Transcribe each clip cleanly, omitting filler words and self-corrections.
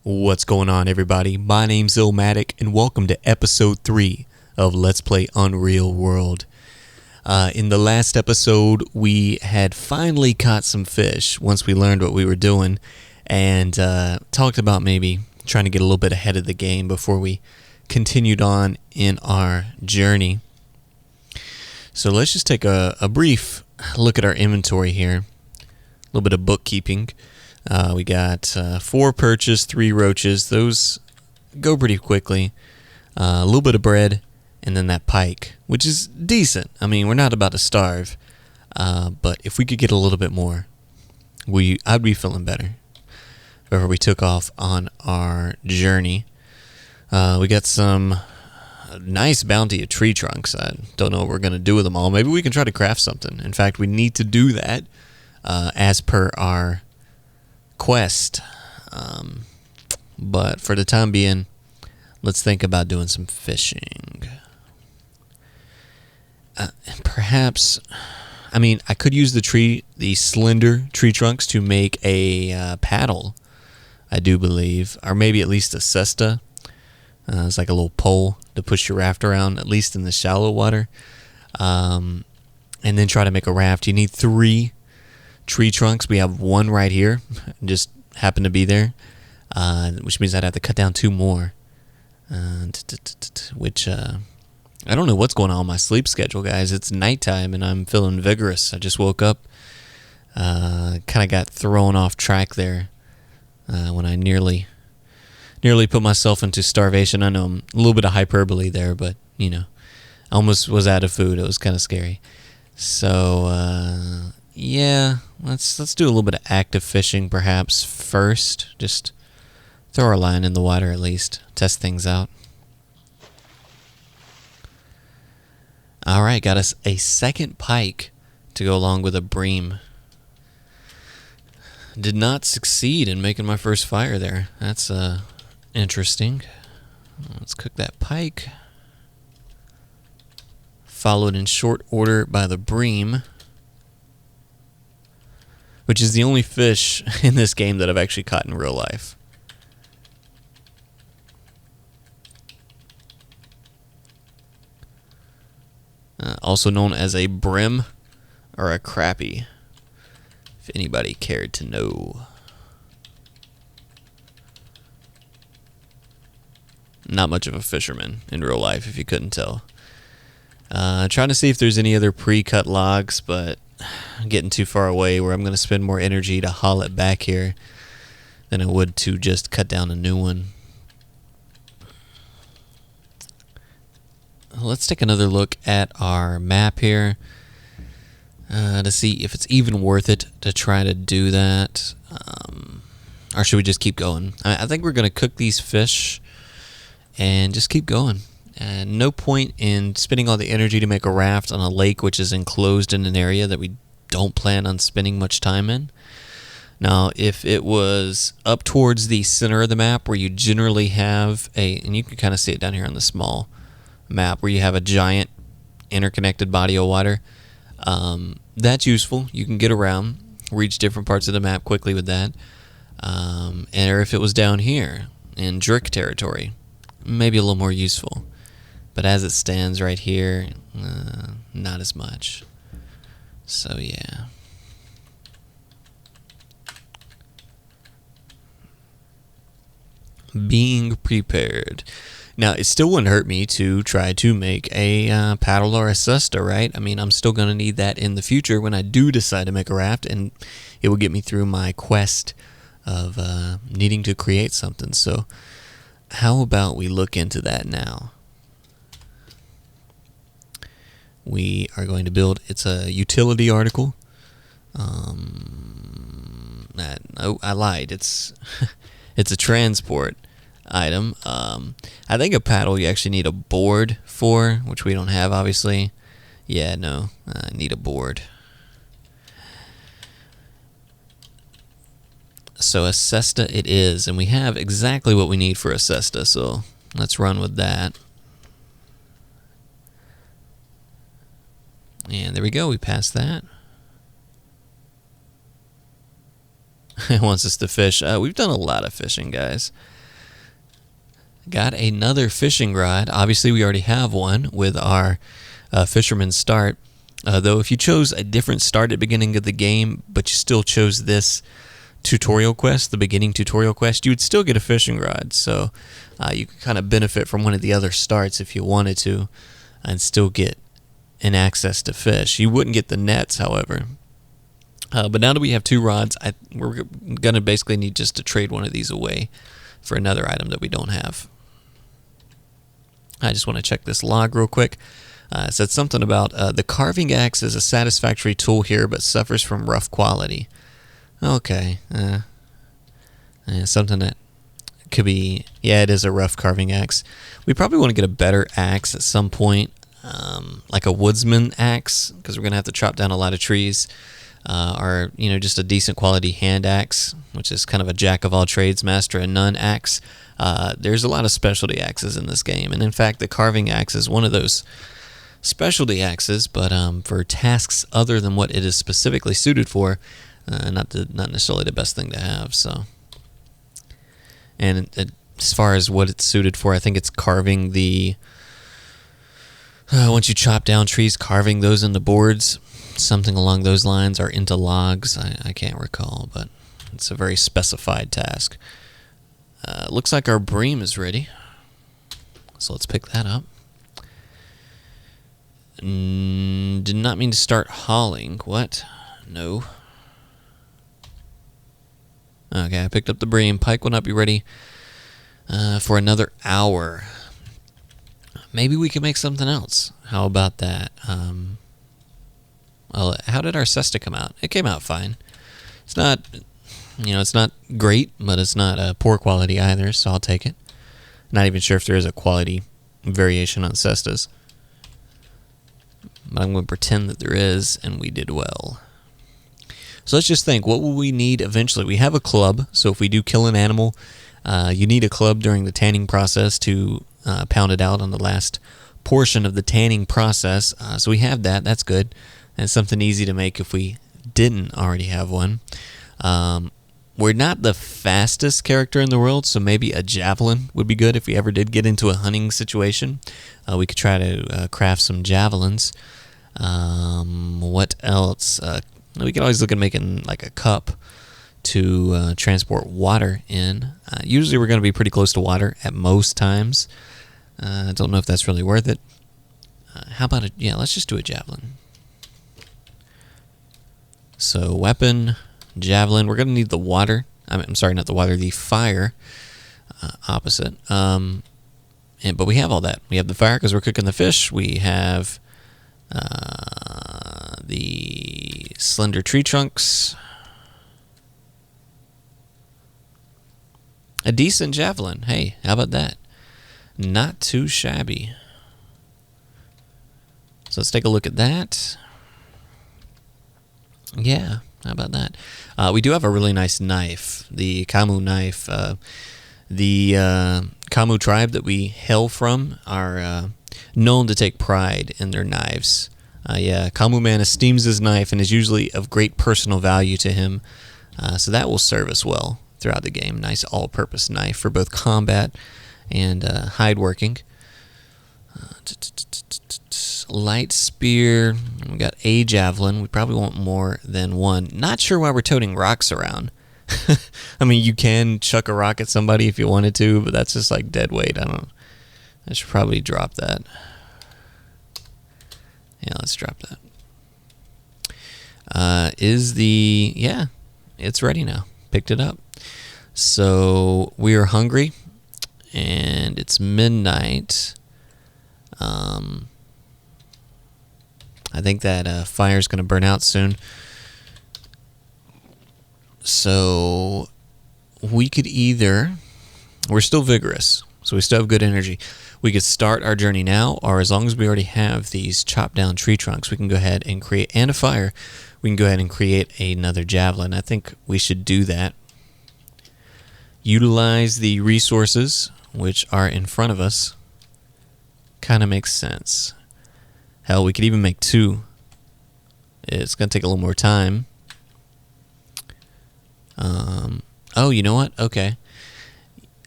What's going on, everybody? My name's illmatic, and welcome to episode 3 of Let's Play Unreal World. In the last episode, we had finally caught some fish once we learned what we were doing, and talked about maybe trying to get a little bit ahead of the game before we continued on in our journey. So let's just take a brief look at our inventory here. A little bit of bookkeeping. We got 4 perches, 3 roaches. Those go pretty quickly. A little bit of bread, and then that pike, which is decent. I mean, we're not about to starve, but if we could get a little bit more, I'd be feeling better. Before we took off on our journey, we got some nice bounty of tree trunks. I don't know what we're gonna do with them all. Maybe we can try to craft something. In fact, we need to do that as per our quest, but for the time being, let's think about doing some fishing. Perhaps, I mean, I could use the slender tree trunks to make a paddle, I do believe, or maybe at least a cesta. It's like a little pole to push your raft around, at least in the shallow water, and then try to make a raft. You need 3 tree trunks. We have 1 right here, just happened to be there, which means I'd have to cut down 2 more, which I don't know what's going on with my sleep schedule, guys. It's nighttime and I'm feeling vigorous. I just woke up, kind of got thrown off track there when I nearly put myself into starvation. I know I'm a little bit of hyperbole there, but you know, I almost was out of food. It was kind of scary. So yeah, let's do a little bit of active fishing perhaps first. Just throw our line in the water at least. Test things out. Alright, got us a second pike to go along with a bream. Did not succeed in making my first fire there. That's interesting. Let's cook that pike. Followed in short order by the bream, which is the only fish in this game that I've actually caught in real life. Also known as a brim or a crappie, if anybody cared to know. Not much of a fisherman in real life, if you couldn't tell. Trying to see if there's any other pre-cut logs, but I'm getting too far away where I'm going to spend more energy to haul it back here than I would to just cut down a new one. Let's take another look at our map here to see if it's even worth it to try to do that. Or should we just keep going? I think we're going to cook these fish and just keep going. No point in spending all the energy to make a raft on a lake which is enclosed in an area that we don't plan on spending much time in. Now, if it was up towards the center of the map where you generally have and you can kind of see it down here on the small map, where you have a giant interconnected body of water, that's useful. You can get around, reach different parts of the map quickly with that. Or if it was down here in Drick territory, maybe a little more useful. But as it stands right here, not as much. So yeah. Being prepared. Now, it still wouldn't hurt me to try to make a paddle or a cesta, right? I mean, I'm still going to need that in the future when I do decide to make a raft, and it will get me through my quest of needing to create something. So how about we look into that now? We are going to build, it's a utility article. I lied, it's it's a transport item. I think a paddle you actually need a board for, which we don't have, obviously. Yeah, no, I need a board. So a cesta it is, and we have exactly what we need for a cesta, so let's run with that. And there we go, we passed that. It wants us to fish. We've done a lot of fishing, guys. Got another fishing rod. Obviously, we already have one with our fisherman's start. Though if you chose a different start at the beginning of the game, but you still chose this tutorial quest, the beginning tutorial quest, you would still get a fishing rod. So you could kind of benefit from one of the other starts if you wanted to and still get an access to fish. You wouldn't get the nets, however. But now that we have 2 rods, we're going to basically need just to trade one of these away for another item that we don't have. I just want to check this log real quick. It said something about the carving axe is a satisfactory tool here, but suffers from rough quality. Okay. Something that could be... Yeah, it is a rough carving axe. We probably want to get a better axe at some point, like a woodsman axe, because we're going to have to chop down a lot of trees. Or, just a decent quality hand axe, which is kind of a jack of all trades, master of none axe. There's a lot of specialty axes in this game, and in fact, the carving axe is one of those specialty axes, but for tasks other than what it is specifically suited for, not necessarily the best thing to have. So, and as far as what it's suited for, I think it's carving the once you chop down trees, carving those into boards. Something along those lines, or into logs. I can't recall, but it's a very specified task. Looks like our bream is ready, so let's pick that up. Did not mean to start hauling. What? No. Okay, I picked up the bream. Pike will not be ready for another hour. Maybe we can make something else. How about that? Well, how did our cesta come out? It came out fine. It's not, it's not great, but it's not poor quality either, so I'll take it. Not even sure if there is a quality variation on cestas. But I'm going to pretend that there is, and we did well. So let's just think, what will we need eventually? We have a club, so if we do kill an animal, you need a club during the tanning process to pound it out on the last portion of the tanning process. So we have that. That's good. And something easy to make if we didn't already have one. We're not the fastest character in the world, so maybe a javelin would be good if we ever did get into a hunting situation. We could try to craft some javelins. What else? We could always look at making like a cup to transport water in. Usually we're going to be pretty close to water at most times. I don't know if that's really worth it. How about let's just do a javelin. So weapon, javelin. We're going to need the water. I'm sorry, not the water, the fire. Opposite. But we have all that. We have the fire because we're cooking the fish. We have the slender tree trunks. A decent javelin. Hey, how about that? Not too shabby. So let's take a look at that. Yeah, how about that? We do have a really nice knife, the Kamu knife. The Kamu tribe that we hail from are known to take pride in their knives. Kamu man esteems his knife and is usually of great personal value to him. So that will serve us well throughout the game. Nice all-purpose knife for both combat and hide working. Light spear. We got a javelin. We probably want more than one. Not sure why we're toting rocks around. I mean, you can chuck a rock at somebody if you wanted to, but that's just like dead weight. I should probably drop that. Yeah, let's drop that. It's ready now. Picked it up. So we are hungry, and it's midnight. I think that fire's going to burn out soon. So we could we're still vigorous, so we still have good energy. We could start our journey now, or as long as we already have these chopped down tree trunks, we can go ahead and create, and a fire, we can go ahead and create another javelin. I think we should do that. Utilize the resources which are in front of us. Kind of makes sense. Hell, we could even make two. It's going to take a little more time. Oh, you know what? Okay.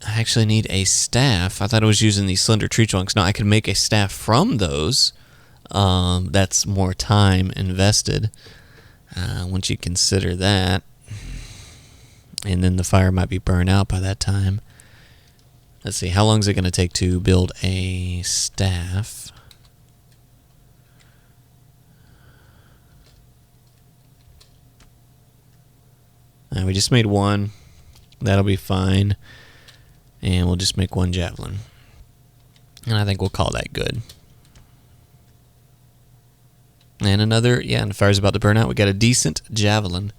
I actually need a staff. I thought I was using these slender tree trunks. No, I could make a staff from those. That's more time invested once you consider that. And then the fire might be burned out by that time. Let's see, how long is it going to take to build a staff? We just made one. That'll be fine. And we'll just make one javelin. And I think we'll call that good. And another, yeah, and the fire's about to burn out. We got a decent javelin.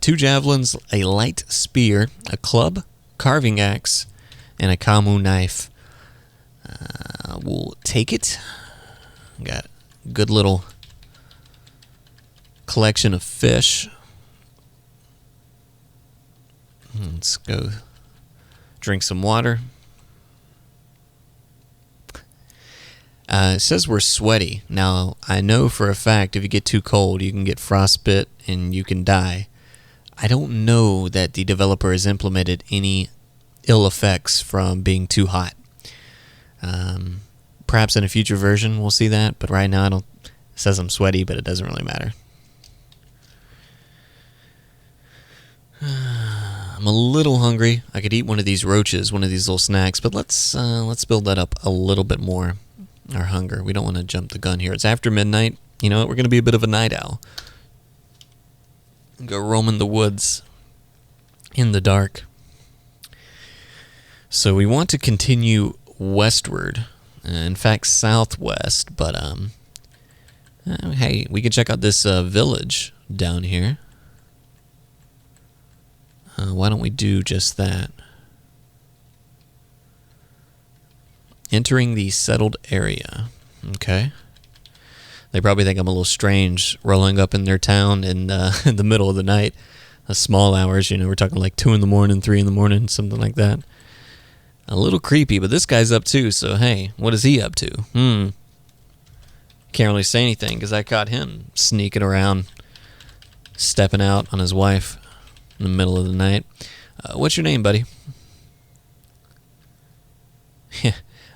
2 javelins, a light spear, a club, carving axe, and a kamu knife. We'll take it. Got a good little collection of fish. Let's go drink some water. It says we're sweaty. Now, I know for a fact if you get too cold, you can get frostbite and you can die. I don't know that the developer has implemented any ill effects from being too hot. Perhaps in a future version we'll see that, but right now it says I'm sweaty, but it doesn't really matter. I'm a little hungry. I could eat one of these roaches, one of these little snacks, but let's build that up a little bit more. Our hunger. We don't want to jump the gun here. It's after midnight. You know what? We're going to be a bit of a night owl. Go roaming the woods in the dark. So we want to continue westward. In fact, southwest. But hey, we can check out this village down here. Why don't we do just that? Entering the settled area. Okay. They probably think I'm a little strange rolling up in their town in the middle of the night. Small hours, we're talking like 2 in the morning, 3 in the morning, something like that. A little creepy, but this guy's up too, so hey, what is he up to? Can't really say anything because I caught him sneaking around, stepping out on his wife in the middle of the night. What's your name, buddy?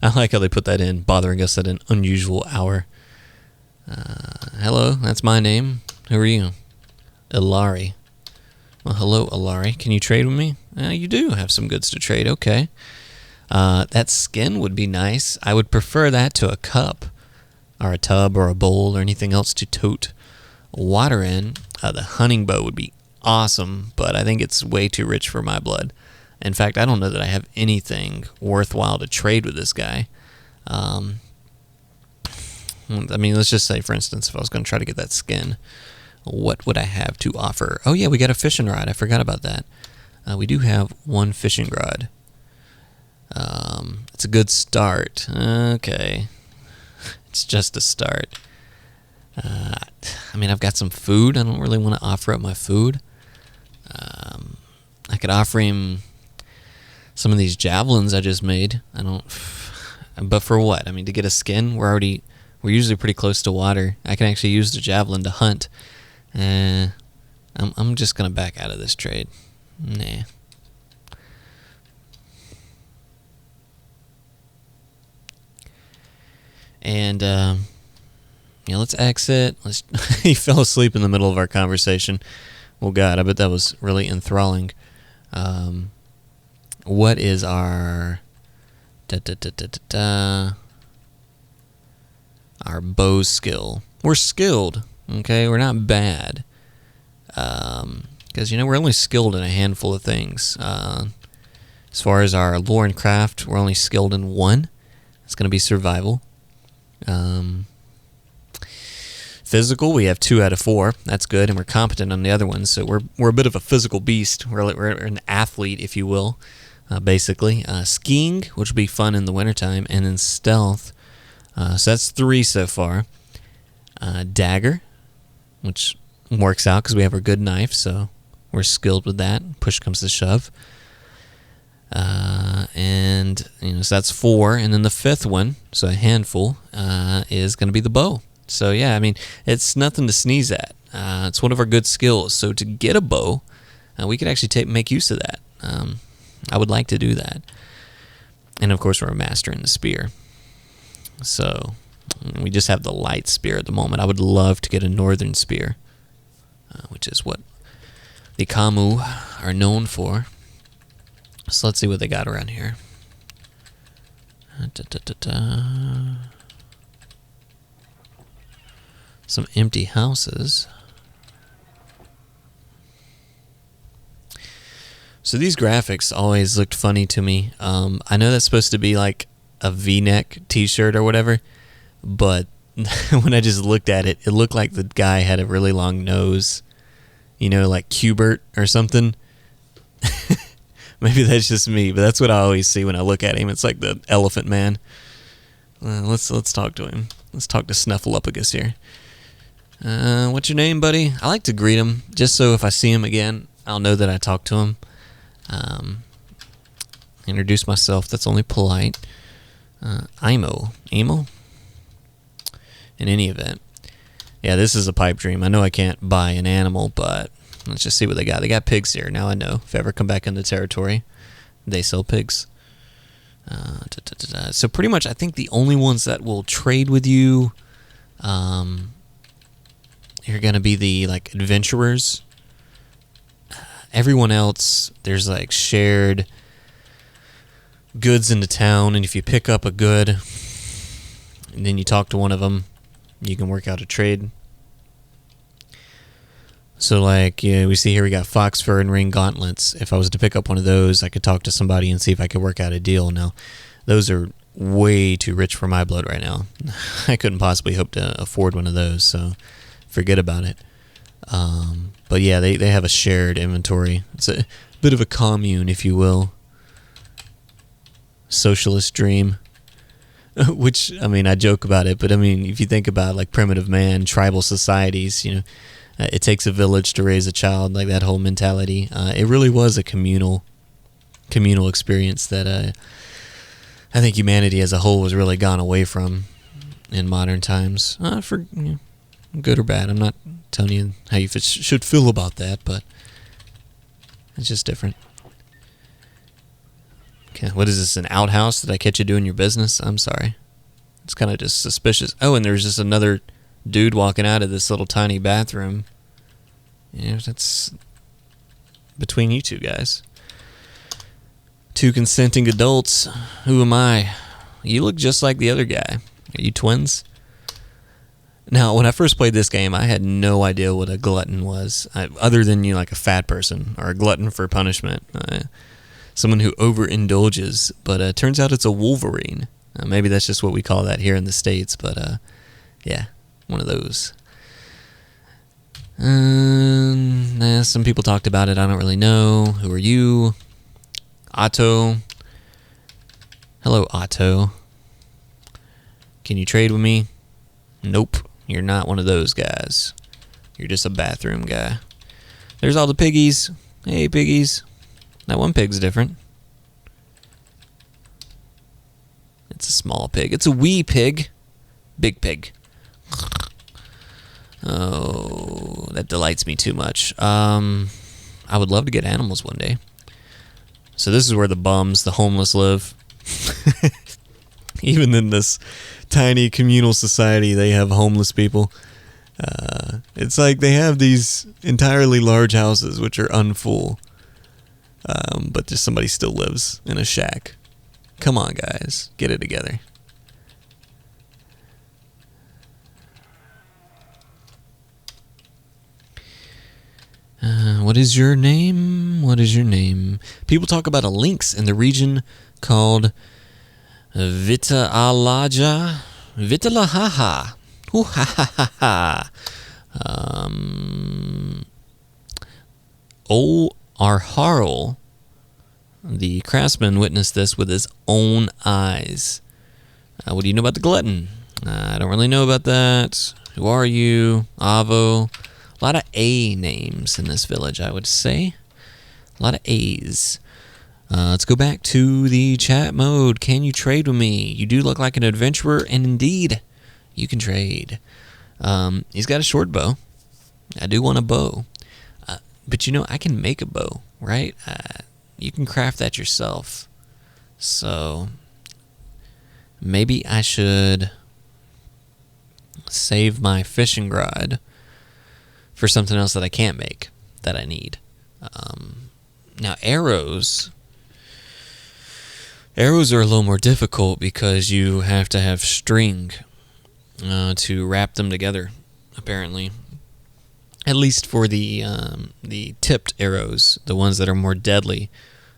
I like how they put that in, bothering us at an unusual hour. Hello, that's my name. Who are you? Ilari. Well, hello, Ilari. Can you trade with me? You do have some goods to trade, okay. That skin would be nice. I would prefer that to a cup, or a tub, or a bowl, or anything else to tote water in. The hunting bow would be awesome, but I think it's way too rich for my blood. In fact, I don't know that I have anything worthwhile to trade with this guy. I mean, let's just say, for instance, if I was going to try to get that skin, what would I have to offer? Oh, yeah, we got a fishing rod. I forgot about that. We do have 1 fishing rod. It's a good start. Okay. It's just a start. I mean, I've got some food. I don't really want to offer up my food. I could offer him some of these javelins I just made. But for what? I mean, to get a skin, we're usually pretty close to water. I can actually use the javelin to hunt. I'm just gonna back out of this trade. Nah. And let's exit. He fell asleep in the middle of our conversation. Well, God, I bet that was really enthralling. What is our our bow skill? We're skilled, okay? We're not bad. Because, we're only skilled in a handful of things. As far as our lore and craft, we're only skilled in 1. It's going to be survival. Physical, we have 2 out of 4. That's good, and we're competent on the other ones. So we're a bit of a physical beast. We're an athlete, if you will, basically. Skiing, which will be fun in the wintertime, and then stealth. So that's 3 so far. Dagger, which works out because we have our good knife, so we're skilled with that. Push comes to shove. And so that's 4, and then the 5th one, so a handful, is going to be the bow. So yeah, I mean, it's nothing to sneeze at. It's one of our good skills. So to get a bow, we could actually make use of that. I would like to do that. And of course, we're mastering the spear. So we just have the light spear at the moment. I would love to get a northern spear, which is what the Kamu are known for. So let's see what they got around here. Some empty houses. So these graphics always looked funny to me. I know that's supposed to be like a V-neck t-shirt or whatever, but when I just looked at it, it looked like the guy had a really long nose. You know, like Qbert or something. Maybe that's just me, but that's what I always see when I look at him. It's like the Elephant Man. Let's talk to him. Let's talk to Snuffleupagus here. What's your name, buddy? I like to greet him, just so if I see him again, I'll know that I talked to him. Introduce myself. That's only polite. Imo. In any event. Yeah, this is a pipe dream. I know I can't buy an animal, but let's just see what they got. They got pigs here. Now I know. If I ever come back into territory, they sell pigs. So pretty much, I think the only ones that will trade with you are going to be the like adventurers. Everyone else, there's like shared goods into town, and if you pick up a good and then you talk to one of them, you can work out a trade. So like, yeah, we see here we got fox fur and ring gauntlets. If I was to pick up one of those, I could talk to somebody and see if I could work out a deal. Now, those are way too rich for my blood right now. I couldn't possibly hope to afford one of those, so forget about it. But yeah, they have a shared inventory. It's a bit of a commune, if you will. Socialist dream. Which, I mean, I joke about it, but I mean, if you think about like primitive man, tribal societies, you know, it takes a village to raise a child, like that whole mentality. It really was a communal experience that I think humanity as a whole has really gone away from in modern times. For good or bad, I'm not telling you how you should feel about that, but it's just different. Okay, what is this, an outhouse? Did I catch you doing your business? I'm sorry. It's kind of just suspicious. Oh, and there's just another dude walking out of this little tiny bathroom. Yeah, that's between you two guys. Two consenting adults. Who am I? You look just like the other guy. Are you twins? Now, when I first played this game, I had no idea what a glutton was, other than like a fat person or a glutton for punishment. Someone who overindulges, but it turns out it's a wolverine. Maybe that's just what we call that here in the States, but yeah, one of those. Some people talked about it. I don't really know. Who are you? Otto. Hello, Otto. Can you trade with me? Nope. You're not one of those guys. You're just a bathroom guy. There's all the piggies. Hey, piggies. That one pig's different. It's a small pig. It's a wee pig. Big pig. Oh, that delights me too much. I would love to get animals one day. So this is where the bums, the homeless live. Even in this tiny communal society, they have homeless people. It's like they have these entirely large houses which are unfull. But just somebody still lives in a shack. Come on, guys. Get it together. What is your name? What is your name? People talk about a lynx in the region called Vitalaja. Vitalahaha. Ooh, ha ha ha ha. Harl, the craftsman, witnessed this with his own eyes. What do you know about the glutton? I don't really know about that. Who are you? Avo. A lot of A names in this village, I would say. A lot of A's. Let's go back to the chat mode. Can you trade with me? You do look like an adventurer, and indeed, you can trade. He's got a short bow. I do want a bow. But you know, I can make a bow, right? you can craft that yourself. So maybe I should save my fishing rod for something else that I can't make, that I need. Now arrows are a little more difficult because you have to have string to wrap them together, apparently. At least for the tipped arrows, the ones that are more deadly.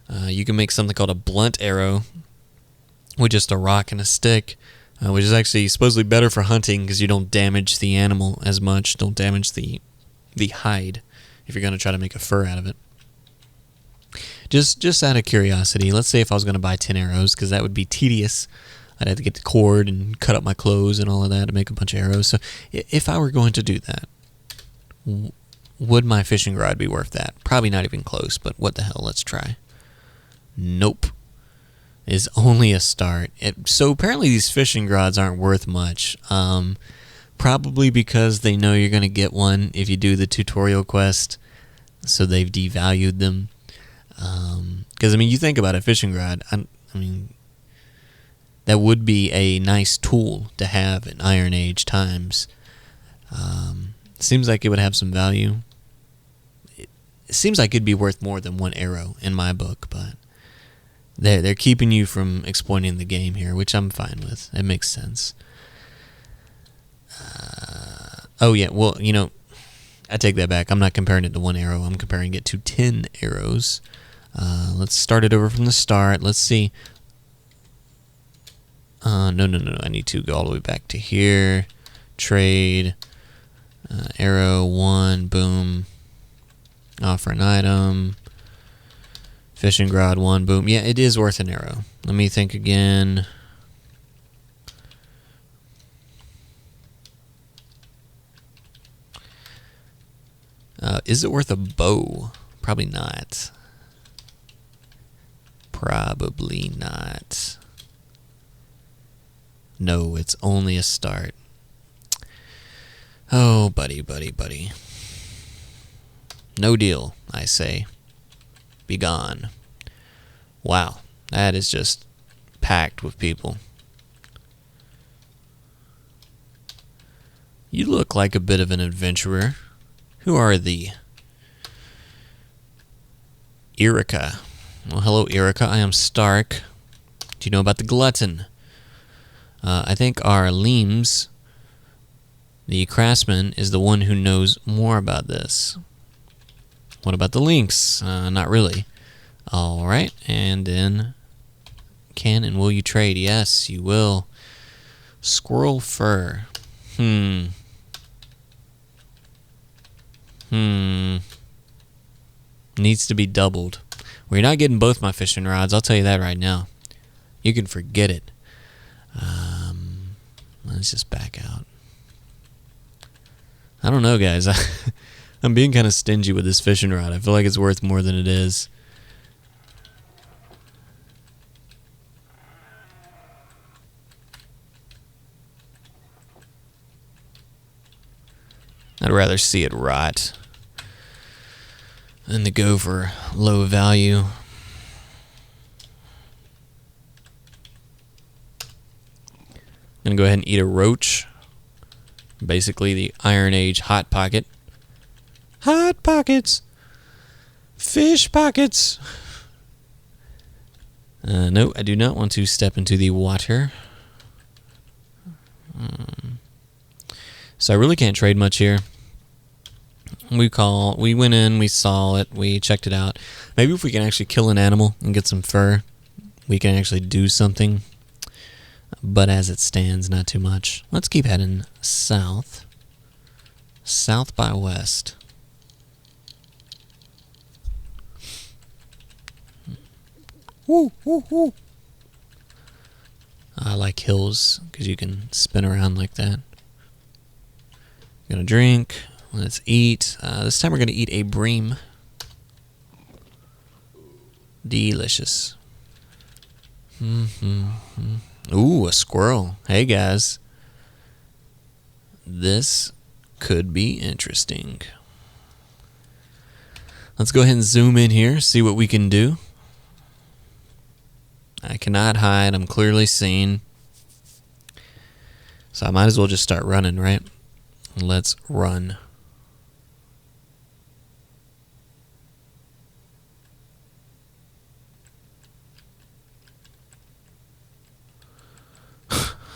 You can make something called a blunt arrow with just a rock and a stick, which is actually supposedly better for hunting because you don't damage the animal as much, don't damage the hide if you're going to try to make a fur out of it. Just out of curiosity, let's say if I was going to buy 10 arrows, because that would be tedious. I'd have to get the cord and cut up my clothes and all of that to make a bunch of arrows. So if I were going to do that, would my fishing rod be worth that? Probably not even close, but what the hell, let's try. Nope. Is only a start. So apparently these fishing rods aren't worth much. Probably because they know you're going to get one if you do the tutorial quest, so they've devalued them. Because, I mean, you think about a fishing rod, I mean, that would be a nice tool to have in Iron Age times. Seems like it would have some value. It seems like it'd be worth more than one arrow in my book, but they're keeping you from exploiting the game here, which I'm fine with. It makes sense. Oh yeah, well, you know, I take that back. I'm not comparing it to one arrow. I'm comparing it to 10 arrows. Let's start it over from the start. Let's see. No. I need to go all the way back to here. Trade. Arrow 1. Boom. Offer an item. Fishing rod 1. Boom. Yeah, it is worth an arrow. Let me think again. Is it worth a bow? Probably not. Probably not. No, it's only a start. Oh, buddy. No deal, I say. Be gone. Wow, that is just packed with people. You look like a bit of an adventurer. Who are thee? Erica. Well, hello, Erica. I am Stark. Do you know about the glutton? I think our Leames, the craftsman, is the one who knows more about this. What about the lynx? Not really. All right, and then can and will you trade? Yes, you will. Squirrel fur. Needs to be doubled. Well, you're not getting both my fishing rods, I'll tell you that right now. You can forget it. Let's just back out. I don't know, guys. I'm being kind of stingy with this fishing rod. I feel like it's worth more than it is. I'd rather see it rot than to go for low value. I'm going to go ahead and eat a roach. Basically the Iron Age Hot Pocket. Hot Pockets! Fish pockets! No, I do not want to step into the water. So I really can't trade much here. We went in, we saw it, we checked it out. Maybe if we can actually kill an animal and get some fur, we can actually do something. But as it stands, not too much. Let's keep heading south. South by west. Woo, woo, woo. I like hills because you can spin around like that. Gonna drink. Let's eat. This time we're gonna eat a bream. Delicious. Ooh, a squirrel. Hey guys. This could be interesting. Let's go ahead and zoom in here, see what we can do. Cannot hide. I'm clearly seen. So I might as well just start running, right? Let's run.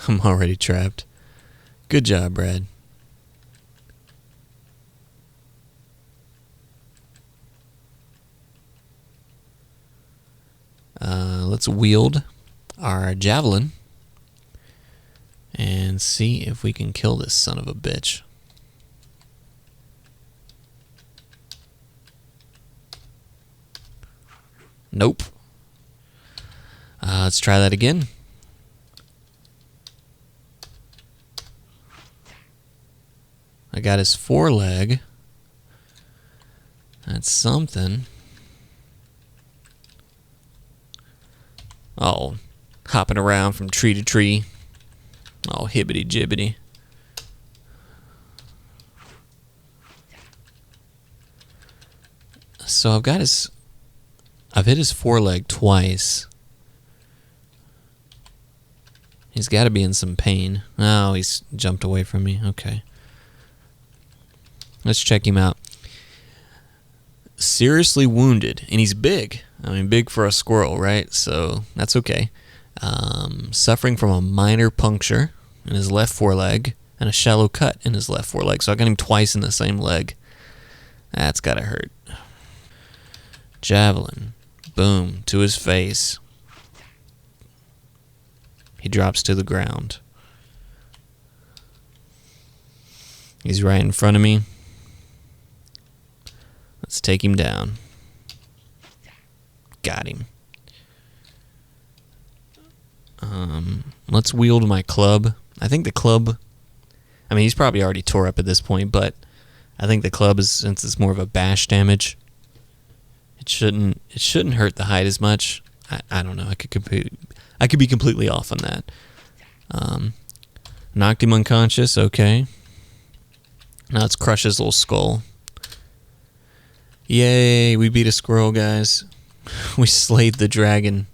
I'm already trapped. Good job, Brad. Let's wield our javelin and see if we can kill this son of a bitch. Nope. Let's try that again. I got his foreleg. That's something. Oh, hopping around from tree to tree. Oh, hibbity jibbity. So I've hit his foreleg twice. He's got to be in some pain. Oh, he's jumped away from me. Okay. Let's check him out. Seriously wounded, and he's big. I mean, big for a squirrel, right? So that's okay. Suffering from a minor puncture in his left foreleg and a shallow cut in his left foreleg. So I got him twice in the same leg. That's gotta hurt. Javelin. Boom. To his face. He drops to the ground. He's right in front of me. Let's take him down. Got him. Let's wield my club. I think the club, I mean, he's probably already tore up at this point, but I think the club is, since it's more of a bash damage, it shouldn't hurt the hide as much. I don't know. I could be completely off on that. Knocked him unconscious. Okay. Now let's crush his little skull. Yay, we beat a squirrel, guys. We slayed the dragon.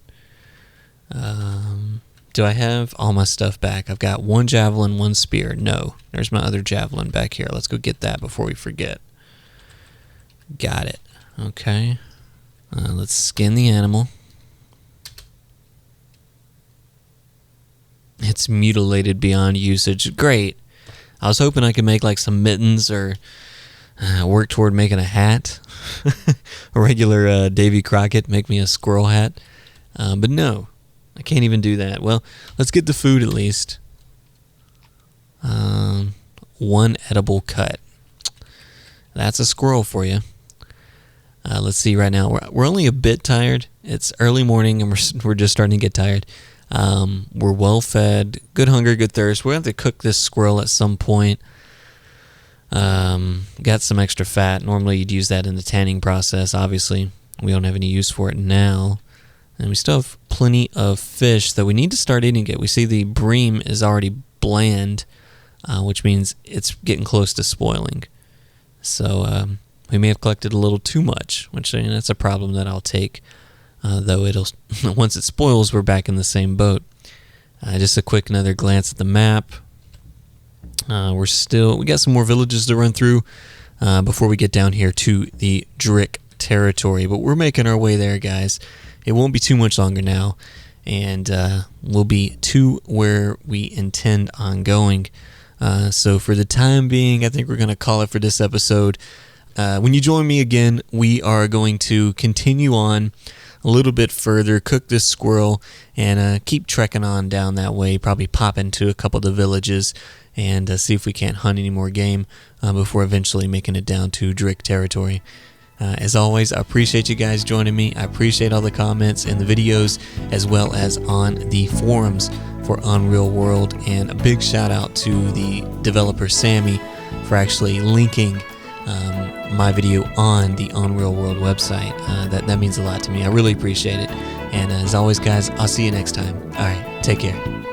Do I have all my stuff back? I've got one javelin, one spear. No, there's my other javelin back here. Let's go get that before we forget. Got it. Okay. Let's skin the animal. It's mutilated beyond usage. Great. I was hoping I could make like some mittens or work toward making a hat. A regular Davy Crockett, make me a squirrel hat. But no, I can't even do that. Well, let's get the food at least. One edible cut. That's a squirrel for you. Let's see right now. We're only a bit tired. It's early morning and we're just starting to get tired. We're well fed, good hunger, good thirst. We'll have to cook this squirrel at some point. Got some extra fat. Normally you'd use that in the tanning process. Obviously, we don't have any use for it now. And we still have plenty of fish that we need to start eating it. We see the bream is already bland, which means it's getting close to spoiling. So we may have collected a little too much, which that's a problem that I'll take. Though it'll once it spoils, we're back in the same boat. Just a quick another glance at the map. We got some more villages to run through before we get down here to the Drick territory, but we're making our way there, guys. It won't be too much longer now, and we'll be to where we intend on going. So for the time being, I think we're going to call it for this episode. When you join me again, we are going to continue on a little bit further, cook this squirrel, and keep trekking on down that way, probably pop into a couple of the villages and see if we can't hunt any more game before eventually making it down to Drick territory. As always, I appreciate you guys joining me. I appreciate all the comments in the videos as well as on the forums for UnReal World, and a big shout out to the developer Sammy for actually linking my video on the UnReal World website. That means a lot to me. I really appreciate it. And as always, guys, I'll see you next time. All right, take care.